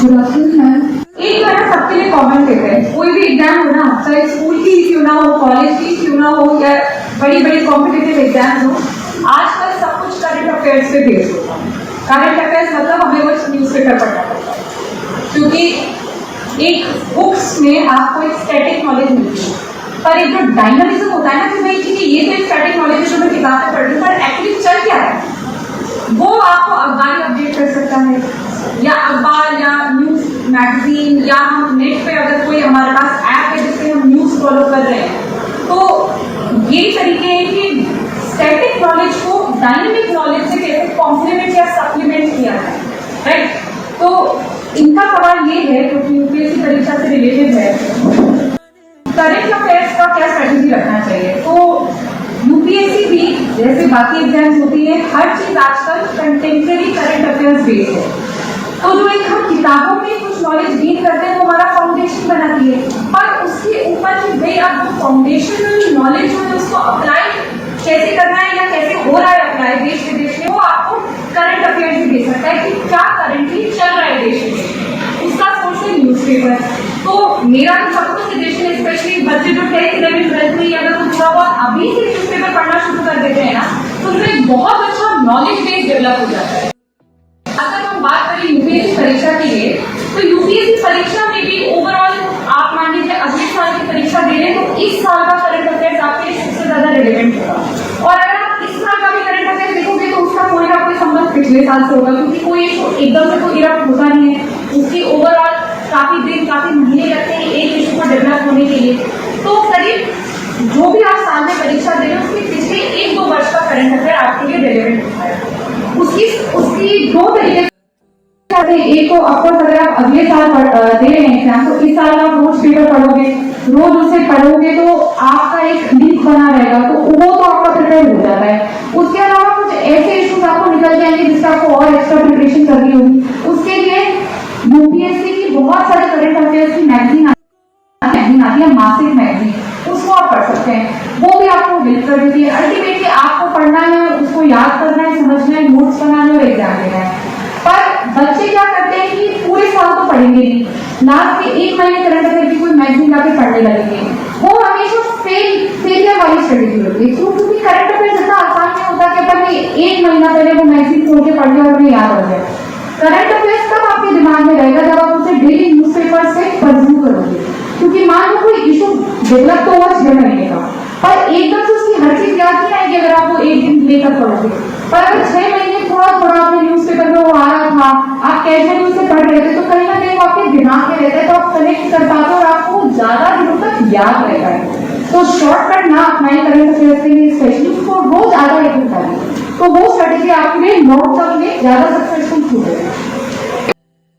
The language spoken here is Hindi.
एक बार सबके लिए कॉमन पेपर है, कोई भी एग्जाम हो ना, चाहे स्कूल की क्यों ना हो, कॉलेज की क्यों ना हो, या बड़ी बड़ी कॉम्पिटिटिव एग्जाम्स हो, आजकल सब कुछ करंट अफेयर्स पे बेस्ड होता है। करंट अफेयर्स मतलब हमें वो न्यूज़पेपर पढ़ना पड़ता है, क्योंकि एक बुक्स में आपको एक स्टैटिक नॉलेज मिलती है, पर एक जो डायनामिज्म होता है ना कि भाई ठीक है ये तो एक स्टैटिक नॉलेज है जो मैं किताब से पढ़ रही हूँ, पर एक्चुअली चल क्या है वो आपको अखबार अपडेट कर सकता है, या अखबार या न्यूज मैगजीन, या हम नेट पे अगर कोई हमारे पास ऐप है जिससे हम न्यूज फॉलो कर रहे हैं, तो ये तरीके हैं कि स्टैटिक नॉलेज को डायनेमिक नॉलेज से कैसे कॉम्प्लीमेंट या सप्लीमेंट किया जाए, राइट। तो इनका सवाल ये है क्योंकि यूपीएससी परीक्षा से रिलेटेड है, करंट अफेयर्स का क्या स्ट्रेटेजी रखना चाहिए। तो यूपीएससी भी जैसे बाकी एग्जाम्स होती है, हर चीज आजकल कंटेम्प्रेरी करंट अफेयर्स बेस्ड है। तो जो एक हम किताबों में कुछ नॉलेज गेन करते हैं वो हमारा फाउंडेशन बनाती है, पर उसके ऊपर कि भाई अब वो फाउंडेशनल नॉलेज जो है उसको अप्लाई कैसे करना है या कैसे हो रहा है अप्लाई देश विदेश में, वो आपको करंट अफेयर्स भी दे सकता है कि क्या करंटली चल रहा है देश विदेश में, उसका सोर्स है न्यूज़पेपर। तो मेरा तो सबको सजेशन है, स्पेशली बच्चे जो 10th 11th 12th में अगर वो थोड़ा बहुत अभी से न्यूज़पेपर पढ़ना शुरू कर देते हैं ना, तो उनमें एक बहुत अच्छा नॉलेज बेस डेवलप हो जाता है। अगर हम बात करें यूपीएससी परीक्षा के लिए, तो यूपीएससी परीक्षा में भी ओवरऑल आप मान लीजिए अगले साल की परीक्षा दे रहे हैं तो इस साल का करंट अफेयर्स आपके सबसे ज्यादा रिलेवेंट होगा, और अगर आप इस साल का भी करंट अफेयर्स देखोगे तो उसका कोई ना कोई संबंध पिछले साल से होगा, क्योंकि कोई एकदम से कोई इरप्ट होता नहीं है, उसकी ओवरऑल काफी दिन काफी महीने लगते हैं एक इशू को डेवलप होने के लिए। तो करीब जो भी आप साल में परीक्षा दे रहे हो उसके पिछले 1-2 वर्ष का करंट अफेयर आपके लिए रिलेवेंट होता है। उसकी दो तरीके से, एक तो ऑफकोर्स अगर आप अगले साल दे रहे हैं एग्जाम, तो इस साल आप रोज पेपर पढ़ोगे, रोज उसे पढ़ोगे तो आपका एक लिंक बना रहेगा, तो वो तो आपका प्रिपेयर हो जाता है। उसके अलावा कुछ ऐसे इश्यूज आपको निकल जाएंगे जिसका आपको और एक्स्ट्रा प्रिपरेशन करनी होगी, उसके लिए यूपीएससी की बहुत सारे करंट अफेयर्स की मैगजीन आती है, मासिक मैगजीन, उसको आप पढ़ सकते हैं, वो भी आपको हेल्प कर देती है। अल्टीमेटली आपको पढ़ना है, उसको याद करना है, समझना है, नोट्स बनाना है और एग्जाम देना है। पर बच्चे क्या करते हैं कि पूरे साल तो पढ़ेंगे नहीं, लास्ट के 1 महीने करंट अफेयर की कोई मैगजीन जाके पढ़ने लगेंगे, वो हमेशा फेलियर वाली स्ट्रेटेजी होती है, क्योंकि करंट अफेयर इतना आसान नहीं होता कि अपन 1 महीना पहले वो मैगजीन खोल के पढ़ लिया और उन्हें याद हो जाए। करंट अफेयर्स तब आपके दिमाग में रहेगा जब आप उसे डेली न्यूज़पेपर से कंज्यूम करोगे, क्योंकि मान लो कोई इशू डेवलप तो हुआ 6 महीने का, पर एकदम से उसकी हर चीज याद नहीं आएगी अगर आप वो एक दिन लेकर पढ़ोगे। पर अगर 6 महीने थोड़ा थोड़ा आपने न्यूज़पेपर में वो आ रहा था, आप कैजुअली उसे पढ़ रहे थे, तो कहीं ना कहीं वो आपके दिमाग में रहता है, तो आप कनेक्ट कर पाते हो और आपको ज्यादा दिनों तक याद रहता है। तो शॉर्टकट ना अपनाए करंट अफेयर्स के लिए, स्पेशली उसको रोज आधा 1 घंटा, तो वो स्ट्रेटेजी आपके लिए लॉन्ग टर्म में ज्यादा सक्सेसफुल होगी।